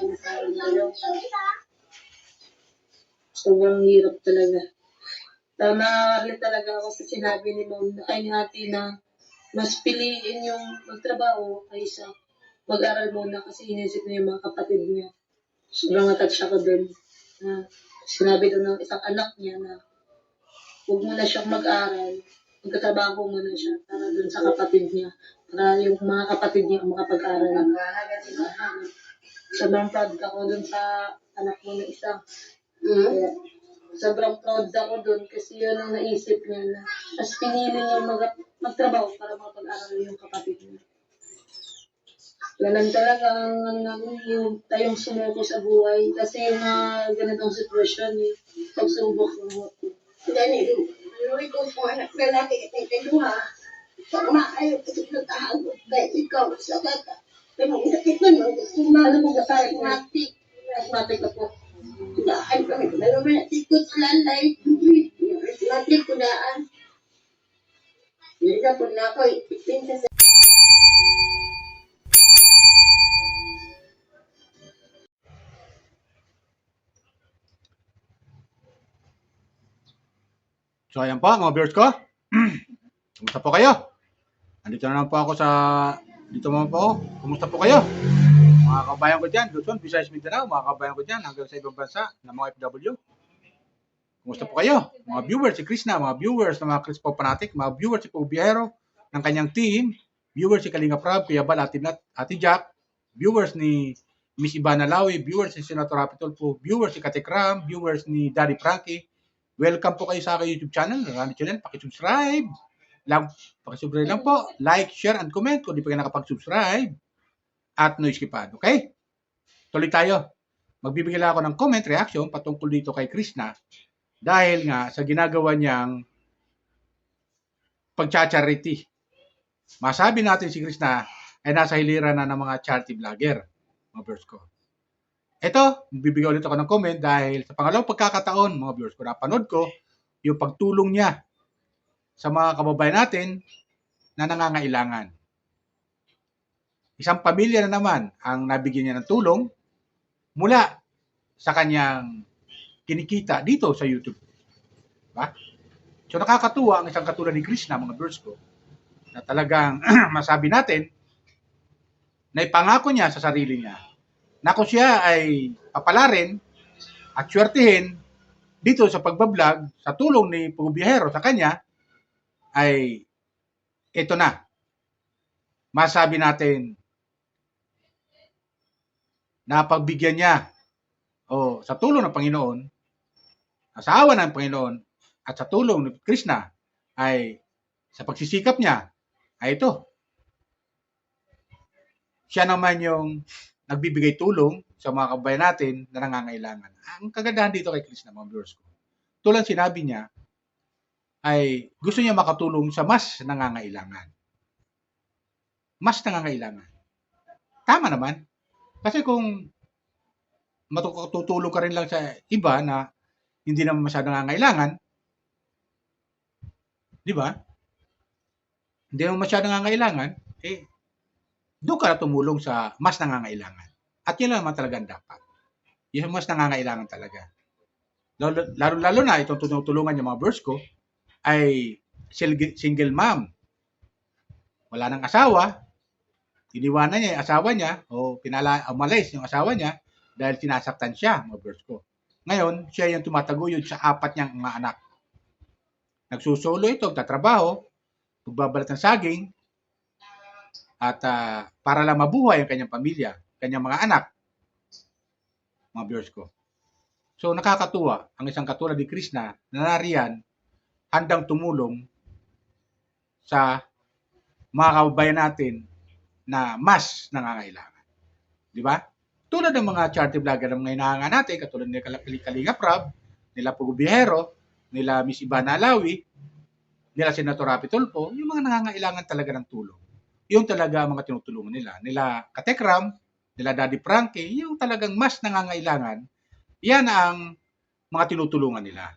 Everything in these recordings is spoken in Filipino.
namin sa ano. Sobrang hirap talaga. Naaarli talaga ako sa sinabi ni Mom, ay ni Ate na mas piliin yung magtrabaho kaysa mag-aral muna kasi inisip niya yung mga kapatid niya. Sobrang attached ako dun. Sinabi doon ng isang anak niya na huwag muna siyang mag-aral, magkatrabaho muna siya para dun sa kapatid niya. Para yung mga kapatid niya makapag-aral. Sobrang proud ako dun sa anak mo na isa. Kaya, sobrang proud ako dun kasi yun ang naisip niya na mas pinili niya magtrabaho para makapag-aral yung kapatid niya. Ganun talaga yung tayong sumuko sa buhay kasi yung mga ganitong sitwasyon pagsubok-subok. Dani, luwi ko po anak lalaki kitang kaduha. Sa maayo kasi nagtahagot dahil ikaw sa kata. Pero sakit naman, Ano mo kasay? Asthmatic ako. daan kami. Dalo na tikot sa lalay. Asthmatic ko daan. Hindi po na ako ipinta sa So ayan po mga viewers ko. Kumusta po kayo? Andito na naman po ako dito naman po ako. Kumusta po kayo? Mga kabayan ko dyan, Luzon, Visayas, Mindanao, mga kabayan ko dyan hanggang sa ibang bansa na mga FW. Kumusta po kayo? Mga viewers si Krishna, mga viewers ng mga Chris Pop Fanatic, mga viewers si Pau Biyahero ng kanyang team, viewers si Kalinga Prab, Kuya Bal, Ate Jack, viewers ni Miss Ivana Lawi, viewers ni Senator Rapi Tulfo, viewers si Katekram, viewers ni Daddy Frankie. Welcome po kayo sa aking YouTube channel, Rani Channel, pakisubscribe. Pakisubscribe lang po, like, share, and comment kung di pa kayo nakapag-subscribe. At no skipad, okay? Tuloy tayo. Magbibigay lang ako ng comment, reaction patungkol dito kay Krishna dahil nga sa ginagawa niyang pagcha-charity. Masabi natin si Krishna ay nasa hilera na ng mga charity vlogger, mga viewers ko. Ito, bibigyan ulit ako ng comment dahil sa pangalawang pagkakataon, mga viewers ko, napanood ko yung pagtulong niya sa mga kababayan natin na nangangailangan. Isang pamilya na naman ang nabigyan niya ng tulong mula sa kanyang kinikita dito sa YouTube. Diba? So nakakatuwa ang isang katulad ni Krishna, mga viewers ko, na talagang masabi natin na ipangako niya sa sarili niya na kung siya ay papalarin at swertihin dito sa pagbablog sa tulong ni Pau Biyahero sa kanya, ay ito na. Masabi natin na pagbigyan niya sa tulong ng Panginoon, sa awa ng Panginoon, at sa tulong ni Krishna ay sa pagsisikap niya ay ito. Siya naman yung nagbibigay tulong sa mga kabayan natin na nangangailangan. Ang kagandahan dito kay Krishna, mga viewers ko, tulad sinabi niya, ay gusto niya makatulong sa mas nangangailangan. Mas nangangailangan. Tama naman. Kasi kung matutulong ka rin lang sa iba na hindi naman masyadong nangangailangan, di ba? Hindi naman masyadong nangangailangan, doon ka na tumulong sa mas nangangailangan. At yun lang naman talaga ang dapat. Yung mas nangangailangan talaga. Lalo na itong tinutulungan yung mga viewers ko ay single mom. Wala nang asawa. Iniwanan niya yung asawa niya o umalis yung asawa niya dahil sinasaktan siya, mga viewers ko. Ngayon, siya yung tumataguyod sa 4 niyang mga anak. Nagsusolo ito, tatrabaho, magbabalat ng saging, at para lang mabuhay ang kanyang pamilya, kanyang mga anak, mga viewers ko. So nakakatuwa ang isang katulad ni Krishna na nariyan handang tumulong sa mga kababayan natin na mas nangangailangan. Di ba? Tulad ng mga charity vlogger na mga hinahangan natin, katulad ni Kalinga Prab, nila Pau Biyahero, nila Miss Ivana Lawi, nila Senator Rapi Tulfo, yung mga nangangailangan talaga ng tulong. Yung talaga ang mga tinutulungan nila. Nila Katekram, nila Daddy Frankie, yung talagang mas nangangailangan, yan ang mga tinutulungan nila.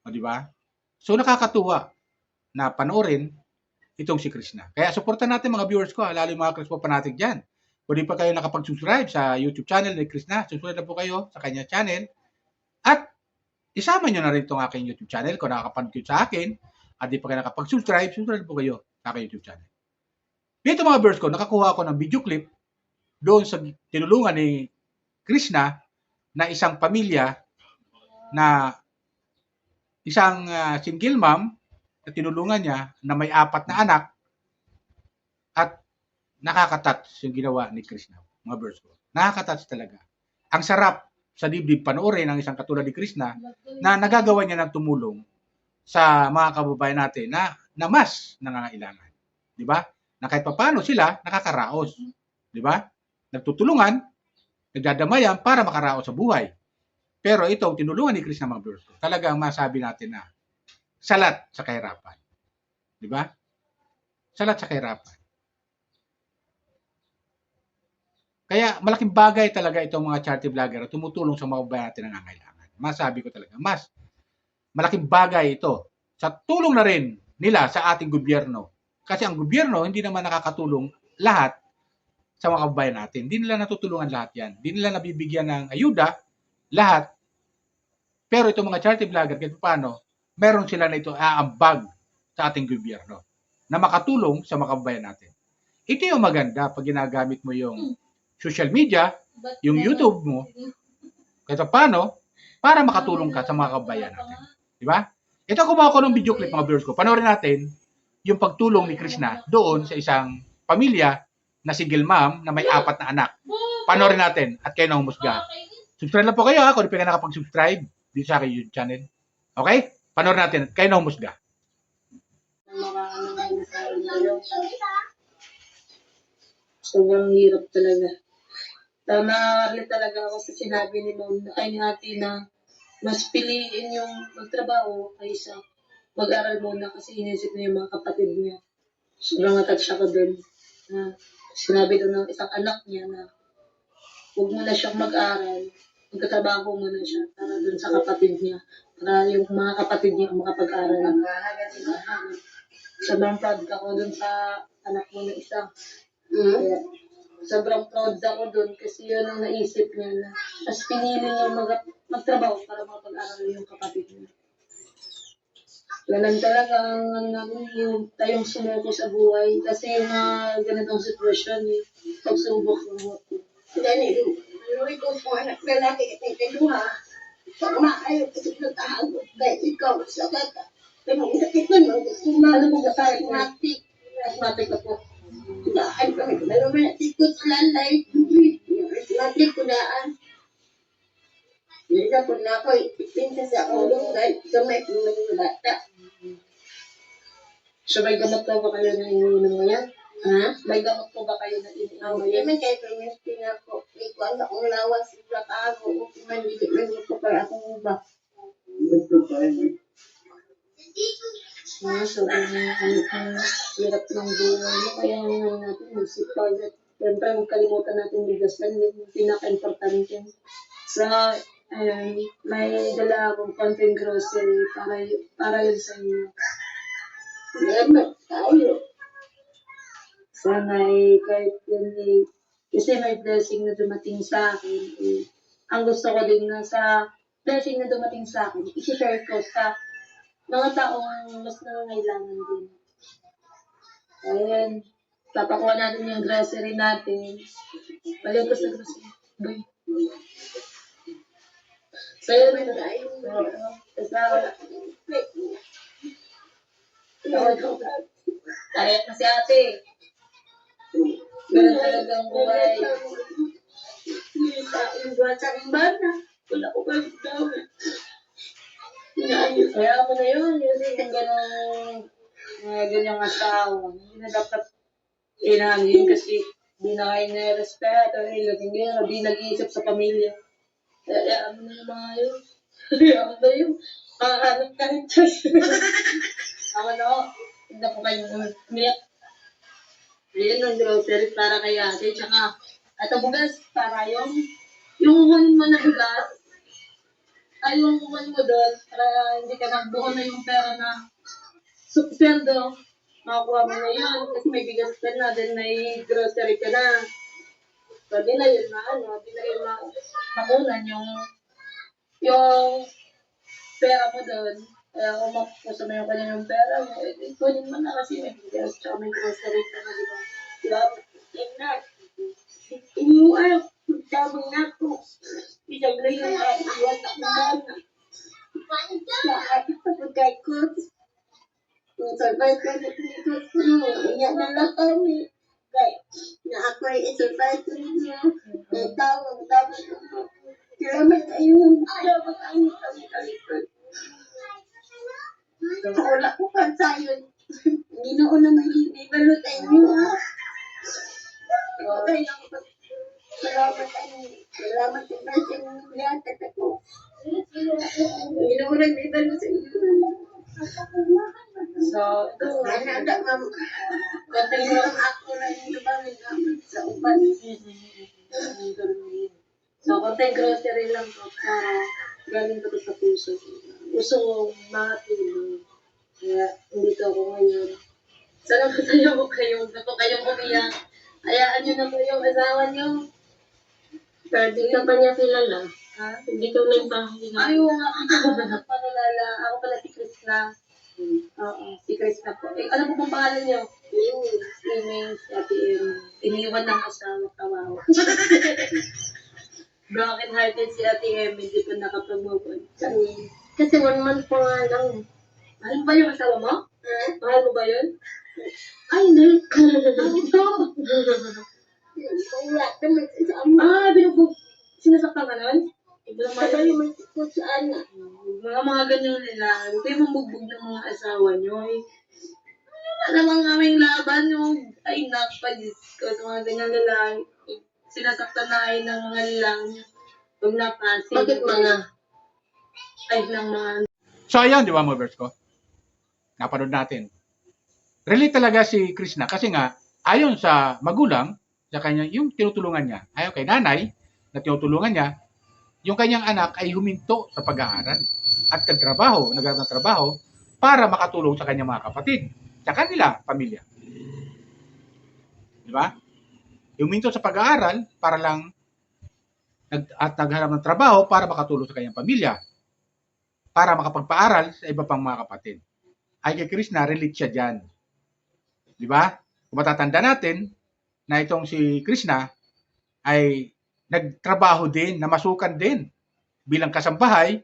O, di ba? So, nakakatuwa na panoorin itong si Krishna. Kaya, supportan natin mga viewers ko, lalo yung mga Chris Pop Fanatic dyan. kung di pa kayo nakapag-subscribe sa YouTube channel ni Krishna, subscribe na po kayo sa kanya channel. At isama nyo na rin itong aking YouTube channel kung nakakapanood kayo sa akin at di pa kayo nakapag-subscribe, subscribe po kayo sa aking YouTube channel. Dito mga viewers ko, nakakuha ako ng video clip doon sa tinulungan ni Krishna na isang pamilya na isang single mom na tinulungan niya na may 4 na anak at nakaka-touch yung ginawa ni Krishna. Mga viewers ko. Nakaka-touch talaga. Ang sarap sa dibdib panoorin ng isang katulad ni Krishna na nagagawa niya ng tumulong sa mga kababayan natin na mas nangangailangan. Di ba? Na kahit paano sila nakakaraos. Di ba? Nagtutulungan, nagdadamayan para makaraos sa buhay. Pero ito, tinulungan ni Krishna mga viewers ko. Talagang masabi natin na salat sa kahirapan. Di ba? Salat sa kahirapan. Kaya malaking bagay talaga itong mga charity vlogger at tumutulong sa mga kababayan natin na nangangailangan. Masabi ko talaga, mas malaking bagay ito sa tulong na rin nila sa ating gobyerno. Kasi ang gobyerno hindi naman nakakatulong lahat sa mga kababayan natin. Hindi nila natutulungan lahat yan. Hindi nila nabibigyan ng ayuda lahat. Pero itong mga charity vlogger, kahit paano, meron sila na ito aambag sa ating gobyerno na makatulong sa mga kababayan natin. Ito yung maganda pag ginagamit mo yung social media, yung YouTube mo, kahit paano, para makatulong ka sa mga kababayan natin. Di ba? Ito kumuha ko ng video clip mga viewers ko. Panoorin natin yung pagtulong ni Krishna doon sa isang pamilya na single mom na may 4 na anak. Panoorin natin at kayo na humusga. Subscribe lang po kayo kung di pa kayo nakapag-subscribe dito sa aking YouTube channel. Okay? Panoorin natin at kayo na humusga. Sobrang hirap talaga. Naarli talaga ako sa sinabi ni Mom na ay hati na mas piliin yung magtrabaho kaysa mag-aral muna kasi inisip niya yung mga kapatid niya. Sobrang attached ako dun. Sinabi doon ng isang anak niya na huwag muna siyang mag-aral, magkatrabaho muna siya para dun sa kapatid niya. Para yung mga kapatid niya makapag-aral. Sobrang proud ako dun sa anak mo na isa. Kaya, sobrang proud ako doon kasi yun ang naisip niya na mas pinili niya magtrabaho para makapag-aral yung kapatid niya. Ganun talaga yung tayong sumuko sa buhay kasi yung ganitong sitwasyon pagsubok-subok. Dani, luwi ko po anak lalaki kitang kaduha. Sa maayo kasi nagtahago. Dahil ikaw sa kata. Pinag-isakit nun, Ano mo kasakit na? asthmatic. Asthmatic ako. Daan kami. Dalawa na tikot lalay. Asthmatic ko daan. Hindi na po na ako ipinsa sa ulong dahil kamay kong naging bata. So may gamot po ba kayo na iniinom ngayon? Ha? May gamot po ba kayo na iniinom Hindi ngayon? man kayo permission ako. Ikaw ang akong lawas sa plakago. Kung man hindi man ito para akong iba. Sobrang hirap ng buhay mo. Kaya natin magsipag at siyempre huwag kalimutan natin bigasan yung pinaka-importante. So, may dala akong konting grocery para yun sa inyo. Salamat tayo. Sana kahit yun kasi may blessing na dumating sa akin. Ang gusto ko din na sa blessing na dumating sa akin, isi-share ko sa mga taong mas nangangailangan din. Ayan, papakuha natin yung grocery natin. Balik ko sa grocery. Bye. So, yun na tayo. Kaya kasi ate. Ganun talaga ang buhay. Yung bata ng bata. Wala ko ba yung dami. Kaya ako na yun. Kasi kung ganyang asawa, hindi na dapat inangin kasi di na kayo na-respeto. Di nag-iisip sa pamilya. Kaya ano na yung mga yun. Ako na yun. Hanap ka rin Diyos. Ako na, hindi na po kayo umiyak. Ayun ang grocery para kay ate. Tsaka, ito bugas para yung huhunin mo na bugas. Ay, yung huhunin mo doon para hindi ka magbuo na yung pera na sweldo. Makakuha mo na yun kasi may bigas ka na, then may grocery ka na. So, di na yun makunan yung pera mo doon. Kaya kung makusama yung kanya yung pera mo, kunin mo na kasi may bigas, tsaka may grocery ka na, di ba? Di ba? Tingnan. Inuwan. Magtabang na ako. Isablay yung iwan ako na. Lahat sa pagkay ko. Kung survive ka na dito, iyak na lang kami. Kaya, na ako ay survive ko niya. Kaya tawag. Salamat kayo. Salamat kayo. Wala ko ka sa'yo. Ginoo naman yung ibalot ay niyo. Kaya salamat kayo. Salamat sa blessing ng lahat at ako. Ginoo naman yung ibalot sa inyo. So, ito, Ada ma'am. Konting lang ako lang yung nabangin namin sa upan. So, konting grocery lang po para galing ko sa puso. Gusto kong makatulong. Kaya, nandito ako ngayon. Sana masaya ko kayong umiyak. Hayaan nyo na po yung asawa nyo. Pero di ka pa niya kilala. Ha? Hindi ka may pakilala. Ayaw nga ako panalala. Ako pala si Krishna. Oo, si Krishna po. Ano po bang pangalan nyo? Email, si Ate M. Iniwan ng asawa, kawawa. Broken hearted si Ate M, hindi pa nakapag-move on. Kasi 1 month pa nga lang. Mahal mo ba yung asawa mo? Ha? Mahal mo ba yun? Ay, hindi. Ito! Wala naman sa ama. Sinasaktan ka nun? Iba naman Sabay yun. mo ko sa anak. Mga ganyang nila, huwag kayo mamugbog ng mga asawa nyo. Wala namang aming laban yung, ay nakpa, Diyos ko, sa mga ganyang lalaki. Sinasaktan na ay ng mga lalaki. Huwag napasin. Bakit mga? Ay, ng mga So, ayan, di ba, movers ko? Napanood natin. Relate talaga si Krishna kasi nga, ayon sa magulang, sa kanya, yung tinutulungan niya, ayon kay nanay, na tinutulungan niya, yung kanyang anak ay huminto sa pag-aaral at naghanap ng trabaho para makatulong sa kanyang mga kapatid, sa kanila, pamilya. Di ba? Huminto sa pag-aaral para lang at naghanap ng trabaho para makatulong sa kanyang pamilya, para makapagpaaral sa iba pang mga kapatid. Ay kay Krishna, relate siya dyan. Di ba? Kung matatanda natin na itong si Krishna ay nagtrabaho din, namasukan din bilang kasambahay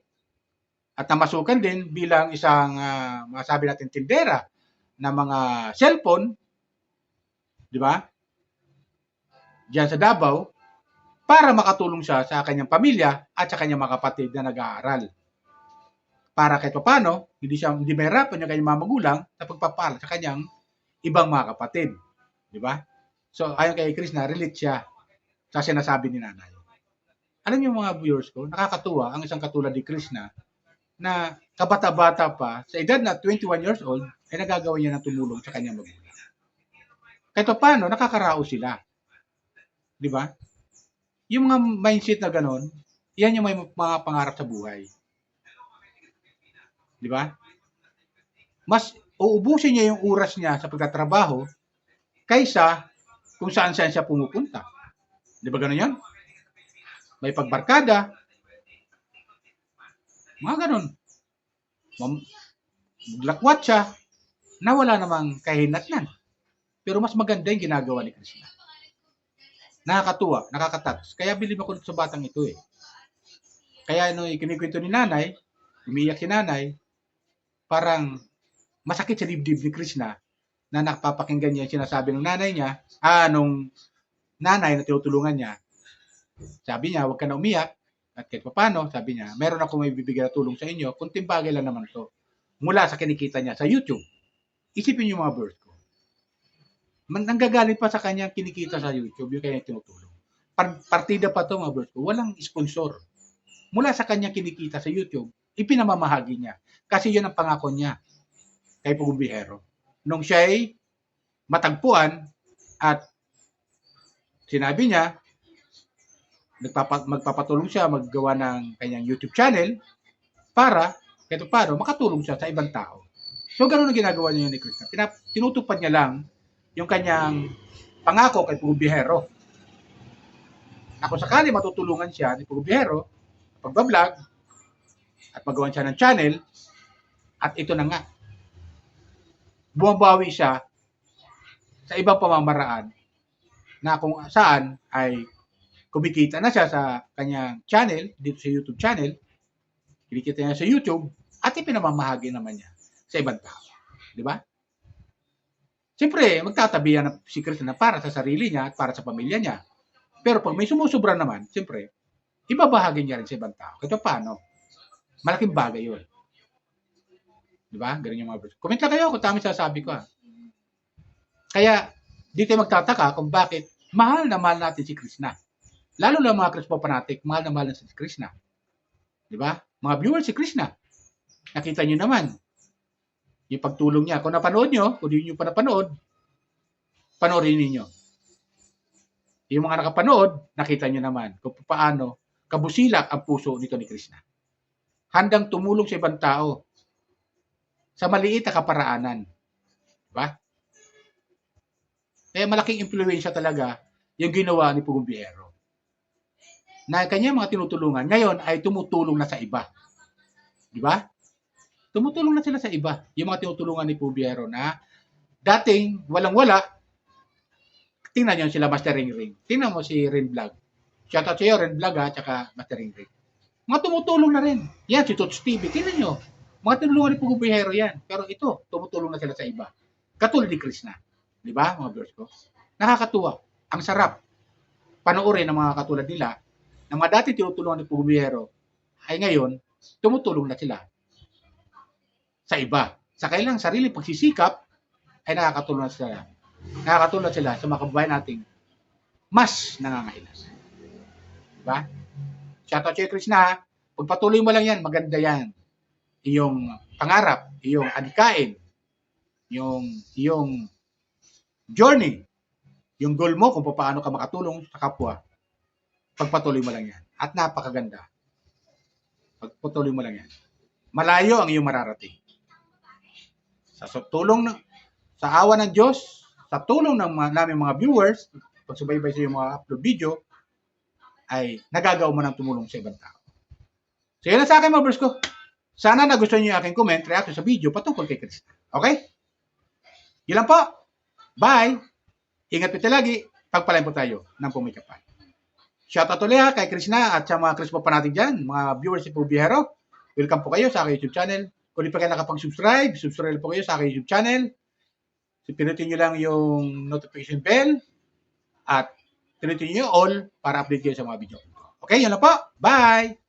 at namasukan din bilang isang, masabi natin, tindera ng mga cellphone, di ba? Diyan sa Davao, para makatulong siya sa kanyang pamilya at sa kanyang mga kapatid na nag-aaral. Para kahit paano, hindi mahirapan yung kanyang mga magulang sa pagpapaaral sa kanyang ibang mga kapatid. Di ba? So, ayon kay Krishna, relate siya sa sinasabi ni nanay. Alam niyo mga viewers ko, nakakatuwa ang isang katulad ni Krishna na kabata-bata pa, sa edad na 21 years old, ay nagagawa niya ng tumulong sa kanyang magulang. Kahit paano, nakakaraos sila. Di ba? Yung mga mindset na gano'n, yan yung may mga pangarap sa buhay. Di ba? Mas uubusin niya yung oras niya sa pagtatrabaho kaysa kung saan siya pumupunta. Di ba gano'n yan? May pagbarkada. Mga gano'n. Maglakwat siya na wala namang kahinatnan. Pero mas maganda yung ginagawa ni Krishna. Nakakatuwa, nakakatouch. Kaya bilib ako sa batang ito eh. Kaya kinikwento ni nanay, umiiyak si nanay, parang masakit sa dibdib ni Krishna na nakapapakinggan niya yung sinasabi ng nanay niya, nung nanay na tinutulungan niya. Sabi niya, huwag ka na umiyak. At kahit paano, sabi niya, meron ako may bibigyan na tulong sa inyo, kunting bagay lang naman to. Mula sa kinikita niya sa YouTube. Isipin niyo mga viewers ko. Nanggagaling pa sa kanyang kinikita sa YouTube, yung kanyang tinutulong. Partida pa to mga viewers ko, walang sponsor. Mula sa kanyang kinikita sa YouTube, ipinamamahagi niya. Kasi yun ang pangako niya kay Pugumbihero. Nung siya ay matagpuan at sinabi niya, magpapatulong siya maggawa ng kanyang YouTube channel para kahit paano makatulong siya sa ibang tao. So, ganoon ang ginagawa niya ni Krishna. Tinutupad niya lang yung kanyang pangako kay Pugumbihero. na kung sakali matutulungan siya ni Pugubiyero sa pagbablog at magawan siya ng channel, at ito na nga, bumabawi siya sa ibang pamamaraan na kung saan ay kumikita na siya sa kanyang channel, dito sa YouTube channel, kinikita niya sa YouTube, at ipinamamahagi naman niya sa ibang tao. Di ba? Siyempre, magtatabi yan si Krishna para sa sarili niya at para sa pamilya niya. Pero pag may sumusubra naman, siyempre, ibabahagi niya rin sa ibang tao. Ito paano? Malaking bagay yun. Di ba? Ganun yung mga verse. Comment lang kayo kung tama sasabi ko. Kaya, dito magtataka kung bakit mahal na mahal natin si Krishna. Lalo na mga Krishna fanatic, mahal na mahal na si Krishna. Di ba? Mga viewers si Krishna. Nakita nyo naman, yung pagtulong niya. Kung napanood nyo, kung di nyo pa napanood, panoorin ninyo. Yung mga nakapanood, nakita nyo naman kung paano kabusilak ang puso nito ni Krishna. Handang tumulong sa ibang tao sa maliit na kaparaanan. Diba? Kaya malaking impluwensya talaga yung ginawa ni Pugumbiero. Na kanya mga tinutulungan, ngayon ay tumutulong na sa iba. Diba? Tumutulong na sila sa iba. Yung mga tinutulungan ni Pugumbiero na dating walang-wala, tingnan nyo sila Master Ring Ring. Tingnan mo si Rin Vlog. Shoutout sa iyo, Rin Vlog at saka Master Ring Ring. Mga tumutulong na rin. Yan, si Tots TV. Tingnan nyo. Mga tinulungan ni Pugumbiero yan. Pero ito, tumutulong na sila sa iba. Katulad ni Krishna. Di ba, mga viewers ko? Nakakatuwa. Ang sarap. Panoorin ng mga katulad nila na mga dati tinutulungan ni Pugumbiero ay ngayon, tumutulong na sila sa iba. Sa kailang sarili pagsisikap ay nakakatulong na sila. Nakakatulong sila sa mga kababayan nating mas nangangailangan. Diba? Shoutout sa'yo, Krishna. Pagpatuloy mo lang yan, maganda yan. Iyong pangarap, iyong adikain, iyong journey, yung goal mo kung paano ka makatulong sa kapwa, pagpatuloy mo lang yan. At napakaganda. Pagpatuloy mo lang yan. Malayo ang iyong mararating. Sa tulong sa awa ng Diyos, sa tulong ng naming mga viewers, pagsubaybay sa iyong mga upload video, ay nagagawa mo ng tumulong sa ibang tao. So yun lang sa akin mga viewers ko. Sana nagustuhan niyo yung aking comment, reaction sa video patungkol kay Krishna. Okay? Yun lang po. Bye! Ingat po lagi. Pagpalain po tayo ng pumikapan. Shoutout ulit kay Krishna at sa mga Krishna pa natin dyan, mga viewers si Pugubiyero. Welcome po kayo sa aking YouTube channel. Kung di pa kayo nakapag-subscribe, subscribe po kayo sa aking YouTube channel. Pinutin nyo lang yung notification bell at pinutin nyo all para update kayo sa mga video. Okay, yun lang po. Bye!